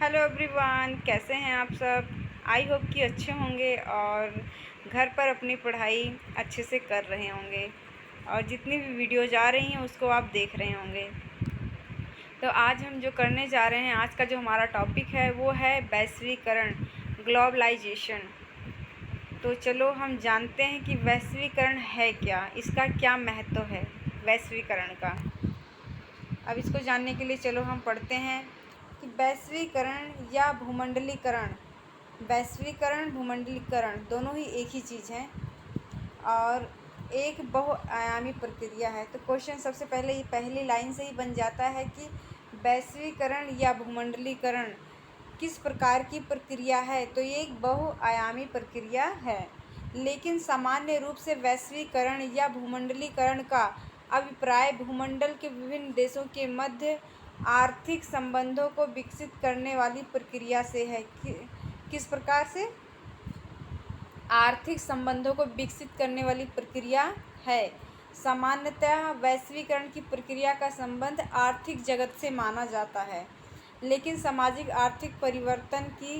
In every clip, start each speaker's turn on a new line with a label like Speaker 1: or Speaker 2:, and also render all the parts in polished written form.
Speaker 1: Hello everyone, कैसे हैं आप सब। आई होप कि अच्छे होंगे और घर पर अपनी पढ़ाई अच्छे से कर रहे होंगे और जितनी भी वीडियोज आ रही हैं उसको आप देख रहे होंगे। तो आज हम जो करने जा रहे हैं, आज का जो हमारा टॉपिक है वो है वैश्वीकरण, ग्लोबलाइजेशन। तो चलो हम जानते हैं कि वैश्वीकरण है क्या, इसका क्या महत्व है वैश्वीकरण का। अब इसको जानने के लिए चलो हम पढ़ते हैं कि वैश्वीकरण या भूमंडलीकरण, वैश्वीकरण भूमंडलीकरण दोनों ही एक ही चीज़ हैं और एक बहुआयामी प्रक्रिया है। तो क्वेश्चन सबसे पहले ये पहली लाइन से ही बन जाता है कि वैश्वीकरण या भूमंडलीकरण किस प्रकार की प्रक्रिया है। तो ये एक बहुआयामी प्रक्रिया है, लेकिन सामान्य रूप से वैश्वीकरण या भूमंडलीकरण का अभिप्राय भूमंडल के विभिन्न देशों के मध्य आर्थिक संबंधों को विकसित करने वाली प्रक्रिया से है। किस प्रकार से? आर्थिक संबंधों को विकसित करने वाली प्रक्रिया है। सामान्यतः वैश्वीकरण की प्रक्रिया का संबंध आर्थिक जगत से माना जाता है, लेकिन सामाजिक आर्थिक परिवर्तन की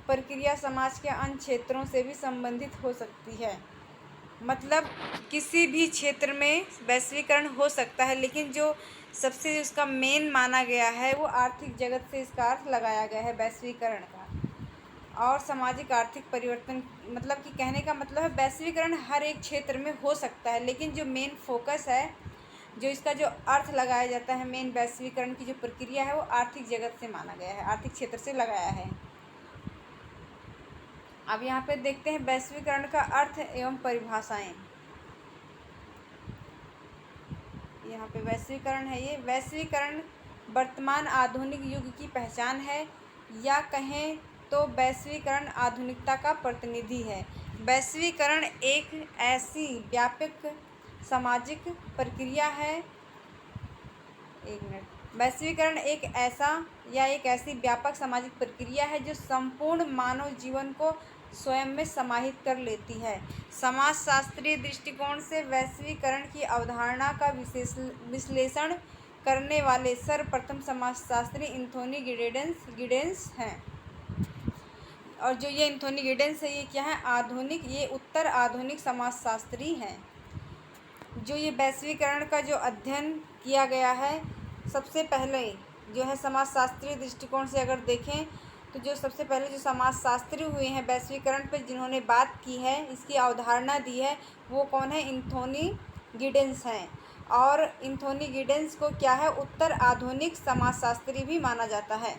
Speaker 1: प्रक्रिया समाज के अन्य क्षेत्रों से भी संबंधित हो सकती है। मतलब किसी भी क्षेत्र में वैश्वीकरण हो सकता है, लेकिन जो सबसे उसका मेन माना गया है वो आर्थिक जगत से इसका अर्थ लगाया गया है वैश्वीकरण का। और सामाजिक आर्थिक परिवर्तन, मतलब कि कहने का मतलब है वैश्वीकरण हर एक क्षेत्र में हो सकता है, लेकिन जो मेन फोकस है, जो इसका जो अर्थ लगाया जाता है, मेन वैश्वीकरण की जो प्रक्रिया है वो आर्थिक जगत से माना गया है, आर्थिक क्षेत्र से लगाया है। अब यहाँ पे देखते हैं वैश्वीकरण का अर्थ एवं परिभाषाएं। यहाँ पे वैश्वीकरण है, ये वैश्वीकरण वर्तमान आधुनिक युग की पहचान है, या कहें तो वैश्वीकरण आधुनिकता का प्रतिनिधि है। वैश्वीकरण एक ऐसी व्यापक सामाजिक प्रक्रिया है, एक मिनट, वैश्वीकरण एक ऐसी व्यापक सामाजिक प्रक्रिया है जो संपूर्ण मानव जीवन को स्वयं में समाहित कर लेती है। समाजशास्त्रीय दृष्टिकोण से वैश्वीकरण की अवधारणा का विश्लेषण करने वाले सर्वप्रथम समाजशास्त्री एंथोनी गिडेंस हैं। और जो ये एंथोनी गिडेंस है, ये क्या है? ये उत्तर आधुनिक समाजशास्त्री हैं। जो ये वैश्वीकरण का जो अध्ययन किया गया है, सबसे पहले जो है समाजशास्त्रीय दृष्टिकोण से अगर देखें तो जो सबसे पहले जो समाजशास्त्री हुए हैं वैश्वीकरण पर, जिन्होंने बात की है, इसकी अवधारणा दी है, वो कौन है? एंथोनी गिडेंस हैं। और एंथोनी गिडेंस को क्या है? उत्तर आधुनिक समाजशास्त्री भी माना जाता है।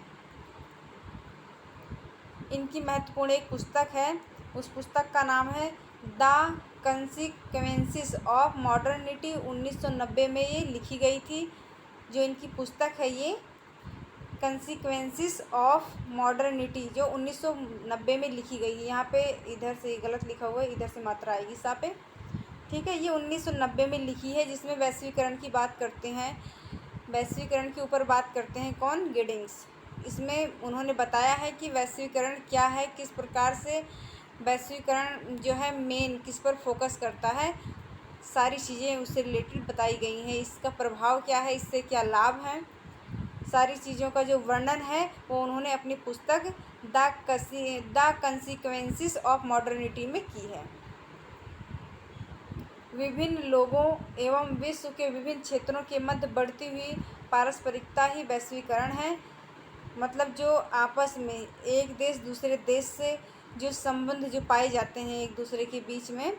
Speaker 1: इनकी महत्वपूर्ण एक पुस्तक है, उस पुस्तक का नाम है द कंसिक्वेंसेस ऑफ मॉडर्निटी। 1990 में ये लिखी गई थी। जो इनकी पुस्तक है ये कंसिक्वेंसेस ऑफ मॉडर्निटी, जो 1990 में लिखी गई है। यहाँ पे इधर से गलत लिखा हुआ है, इधर से मात्रा आएगी सा पे, ठीक है। ये 1990 में लिखी है, जिसमें वैश्वीकरण की बात करते हैं, वैश्वीकरण के ऊपर बात करते हैं कौन? गिडिंग्स। इसमें उन्होंने बताया है कि वैश्वीकरण क्या है, किस प्रकार से वैश्वीकरण जो है मेन किस पर फोकस करता है, सारी चीज़ें उससे रिलेटेड बताई गई हैं। इसका प्रभाव क्या है, इससे क्या लाभ हैं, सारी चीज़ों का जो वर्णन है वो उन्होंने अपनी पुस्तक द कंसिक्वेंसेस ऑफ मॉडर्निटी में की है। विभिन्न लोगों एवं विश्व के विभिन्न क्षेत्रों के मध्य बढ़ती हुई पारस्परिकता ही वैश्वीकरण है। मतलब जो आपस में एक देश दूसरे देश से जो संबंध जो पाए जाते हैं एक दूसरे के बीच में,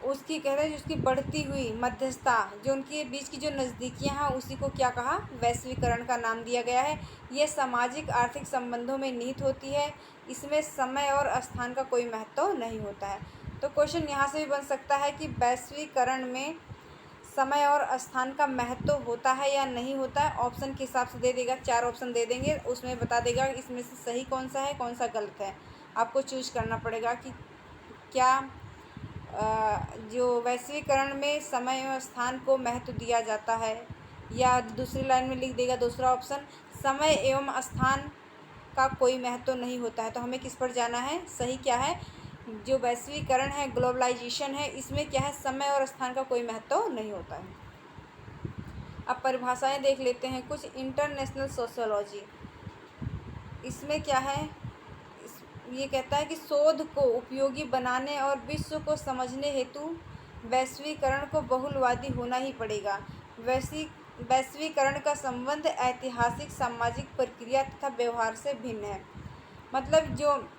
Speaker 1: उसकी कह रहे हैं, उसकी बढ़ती हुई मध्यस्थता, जो उनके बीच की जो नज़दीकियाँ हैं, उसी को क्या कहा? वैश्वीकरण का नाम दिया गया है। ये सामाजिक आर्थिक संबंधों में निहित होती है। इसमें समय और स्थान का कोई महत्व नहीं होता है। तो क्वेश्चन यहाँ से भी बन सकता है कि वैश्वीकरण में समय और स्थान का महत्व होता है या नहीं होता है। ऑप्शन के हिसाब से दे देगा, 4 ऑप्शन दे देंगे, उसमें बता देगा इसमें से सही कौन सा है, कौन सा गलत है। आपको चूज करना पड़ेगा कि क्या जो वैश्वीकरण में समय और स्थान को महत्व दिया जाता है, या दूसरी लाइन में लिख देगा दूसरा ऑप्शन, समय एवं स्थान का कोई महत्व नहीं होता है। तो हमें किस पर जाना है? सही क्या है? जो वैश्वीकरण है, ग्लोबलाइजेशन है, इसमें क्या है? समय और स्थान का कोई महत्व नहीं होता है। अब परिभाषाएं देख लेते हैं कुछ। इंटरनेशनल सोशियोलॉजी, इसमें क्या है, ये कहता है कि शोध को उपयोगी बनाने और विश्व को समझने हेतु वैश्वीकरण को बहुलवादी होना ही पड़ेगा। वैश्वीकरण का संबंध ऐतिहासिक, सामाजिक प्रक्रिया तथा व्यवहार से भिन्न है। मतलब जो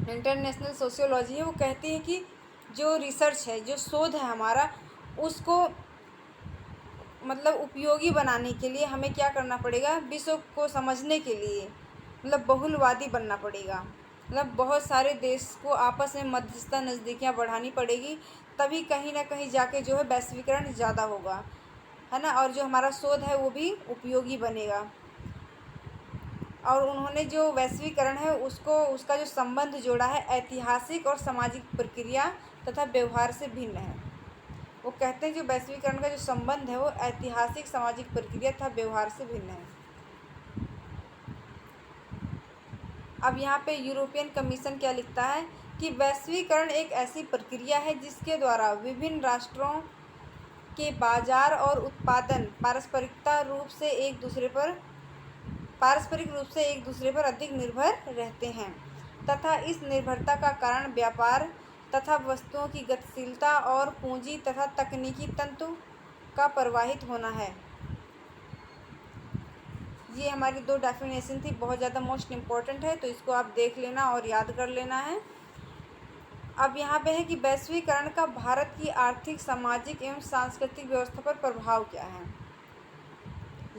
Speaker 1: इंटरनेशनल सोशियोलॉजी है वो कहती है कि जो रिसर्च है, जो शोध है हमारा, उसको मतलब उपयोगी बनाने के लिए हमें क्या करना पड़ेगा, विश्व को समझने के लिए मतलब बहुलवादी बनना पड़ेगा। मतलब बहुत सारे देश को आपस में मध्यस्थता, नज़दीकियाँ बढ़ानी पड़ेगी, तभी कहीं ना कहीं जाके जो है वैश्वीकरण ज़्यादा होगा, है ना, और जो हमारा शोध है वो भी उपयोगी बनेगा। और उन्होंने जो वैश्वीकरण है उसको, उसका जो संबंध जोड़ा है ऐतिहासिक और सामाजिक प्रक्रिया तथा व्यवहार से भिन्न है। वो कहते हैं जो वैश्वीकरण का जो संबंध है वो ऐतिहासिक, सामाजिक प्रक्रिया तथा व्यवहार से भिन्न है। अब यहाँ पे यूरोपियन कमीशन क्या लिखता है कि वैश्वीकरण एक ऐसी प्रक्रिया है जिसके द्वारा विभिन्न राष्ट्रों के बाजार और उत्पादन पारस्परिक रूप से एक दूसरे पर अधिक निर्भर रहते हैं तथा इस निर्भरता का कारण व्यापार तथा वस्तुओं की गतिशीलता और पूंजी तथा तकनीकी तंतु का प्रवाहित होना है। ये हमारी 2 डेफिनेशन थी, बहुत ज़्यादा मोस्ट इम्पॉर्टेंट है, तो इसको आप देख लेना और याद कर लेना है। अब यहाँ पे है कि वैश्वीकरण का भारत की आर्थिक, सामाजिक एवं सांस्कृतिक व्यवस्था पर प्रभाव क्या है।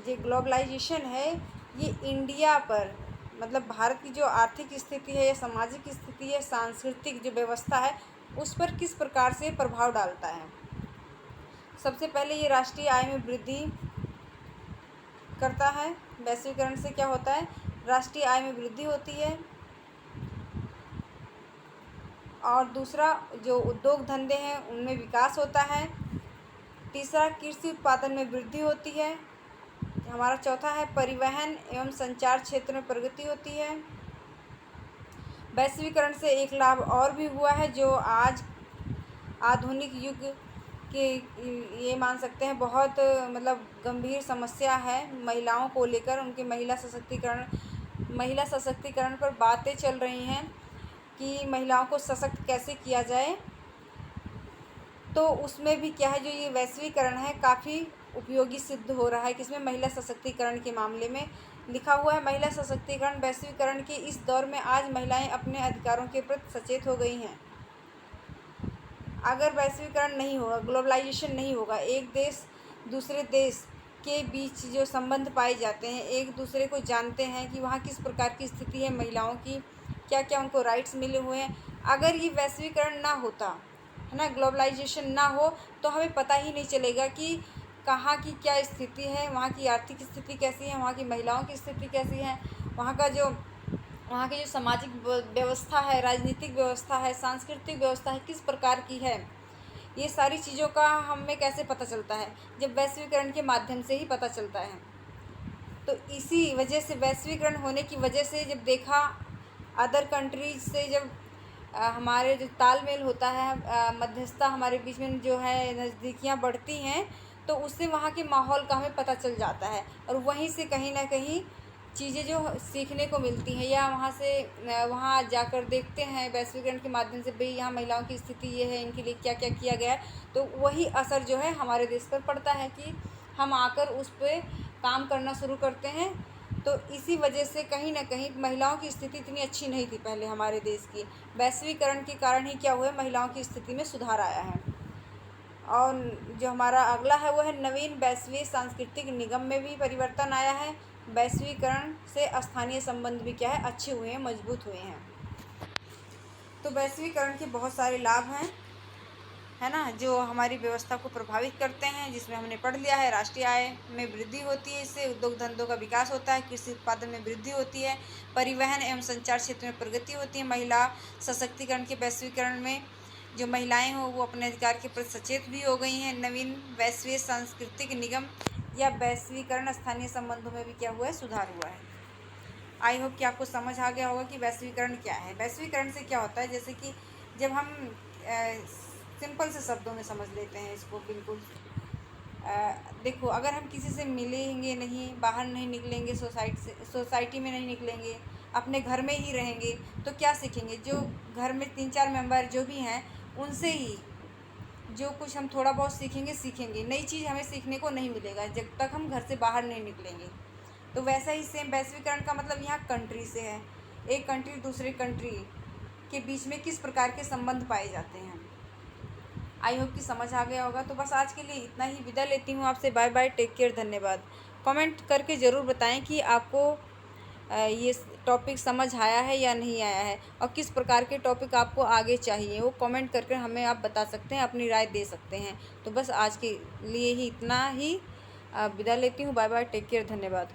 Speaker 1: ये ग्लोबलाइजेशन है, ये इंडिया पर, मतलब भारत की जो आर्थिक स्थिति है या सामाजिक स्थिति है, सांस्कृतिक जो व्यवस्था है, उस पर किस प्रकार से प्रभाव डालता है। सबसे पहले ये राष्ट्रीय आय में वृद्धि करता है। वैश्वीकरण से क्या होता है, राष्ट्रीय आय में वृद्धि होती है। और दूसरा, जो उद्योग धंधे हैं उनमें विकास होता है। तीसरा, कृषि उत्पादन में वृद्धि होती है। हमारा चौथा है, परिवहन एवं संचार क्षेत्र में प्रगति होती है। वैश्वीकरण से एक लाभ और भी हुआ है जो आज आधुनिक युग के, ये मान सकते हैं, बहुत मतलब गंभीर समस्या है महिलाओं को लेकर। उनके महिला सशक्तिकरण पर बातें चल रही हैं कि महिलाओं को सशक्त कैसे किया जाए। तो उसमें भी क्या है, जो ये वैश्वीकरण है काफ़ी उपयोगी सिद्ध हो रहा है। किसमें, महिला सशक्तिकरण के मामले में लिखा हुआ है। महिला सशक्तिकरण, वैश्वीकरण के इस दौर में आज महिलाएं अपने अधिकारों के प्रति सचेत हो गई हैं। अगर वैश्वीकरण नहीं होगा, ग्लोबलाइजेशन नहीं होगा, एक देश दूसरे देश के बीच जो संबंध पाए जाते हैं, एक दूसरे को जानते हैं कि वहाँ किस प्रकार की स्थिति है महिलाओं की, क्या क्या उनको राइट्स मिले हुए हैं। अगर ये वैश्वीकरण ना होता, है ना, ग्लोबलाइजेशन ना हो, तो हमें पता ही नहीं चलेगा कि कहाँ की क्या स्थिति है, वहाँ की आर्थिक स्थिति कैसी है, वहाँ की महिलाओं की स्थिति कैसी है, वहाँ की जो सामाजिक व्यवस्था है, राजनीतिक व्यवस्था है, सांस्कृतिक व्यवस्था है, किस प्रकार की है। ये सारी चीज़ों का हमें कैसे पता चलता है, जब वैश्वीकरण के माध्यम से ही पता चलता है। तो इसी वजह से, वैश्वीकरण होने की वजह से, जब देखा अदर कंट्रीज से, जब हमारे जो तालमेल होता है, मध्यस्थता हमारे बीच में जो है, नज़दीकियाँ बढ़ती हैं, तो उससे वहाँ के माहौल का हमें पता चल जाता है। और वहीं से कहीं ना कहीं चीज़ें जो सीखने को मिलती हैं, या वहाँ जाकर देखते हैं वैश्वीकरण के माध्यम से, भाई यहाँ महिलाओं की स्थिति ये है, इनके लिए क्या क्या किया गया है, तो वही असर जो है हमारे देश पर पड़ता है कि हम आकर उस पर काम करना शुरू करते हैं। तो इसी वजह से कहीं ना कहीं महिलाओं की स्थिति इतनी अच्छी नहीं थी पहले हमारे देश की। वैश्वीकरण के कारण ही क्या हुआ है, महिलाओं की स्थिति में सुधार आया है। और जो हमारा अगला है वो है, नवीन वैश्विक सांस्कृतिक निगम में भी परिवर्तन आया है। वैश्वीकरण से स्थानीय संबंध भी क्या है, अच्छे हुए हैं, मजबूत हुए हैं। तो वैश्वीकरण के बहुत सारे लाभ हैं, है ना, जो हमारी व्यवस्था को प्रभावित करते हैं, जिसमें हमने पढ़ लिया है। राष्ट्रीय आय में वृद्धि होती है, इससे उद्योग धंधों का विकास होता है, कृषि उत्पादन में वृद्धि होती है, परिवहन एवं संचार क्षेत्र में प्रगति होती है। महिला सशक्तिकरण के वैश्वीकरण में जो महिलाएं हों वो अपने अधिकार के प्रति सचेत भी हो गई हैं। नवीन वैश्विक सांस्कृतिक निगम या वैश्वीकरण स्थानीय संबंधों में भी क्या हुआ है, सुधार हुआ है। आई होप कि आपको समझ आ गया होगा कि वैश्वीकरण क्या है। वैश्वीकरण से क्या होता है, जैसे कि जब हम सिंपल से शब्दों में समझ लेते हैं इसको, बिल्कुल देखो, अगर हम किसी से मिलेंगे नहीं, बाहर नहीं निकलेंगे, सोसाइटी में नहीं निकलेंगे, अपने घर में ही रहेंगे तो क्या सीखेंगे? जो घर में 3-4 मेंबर जो भी हैं उनसे ही जो कुछ हम थोड़ा बहुत सीखेंगे। नई चीज़ हमें सीखने को नहीं मिलेगा जब तक हम घर से बाहर नहीं निकलेंगे। तो वैसा ही सेम वैश्वीकरण का मतलब यहाँ कंट्री से है। एक कंट्री दूसरे कंट्री के बीच में किस प्रकार के संबंध पाए जाते हैं। आई होप कि समझ आ गया होगा। तो बस आज के लिए इतना ही, विदा लेती हूँ आपसे। बाय बाय, टेक केयर, धन्यवाद। कमेंट करके ज़रूर बताएं कि आपको ये टॉपिक समझ आया है या नहीं आया है, और किस प्रकार के टॉपिक आपको आगे चाहिए, वो कमेंट करके हमें आप बता सकते हैं, अपनी राय दे सकते हैं। तो बस आज के लिए ही इतना ही, विदा लेती हूँ। बाय बाय, टेक केयर, धन्यवाद।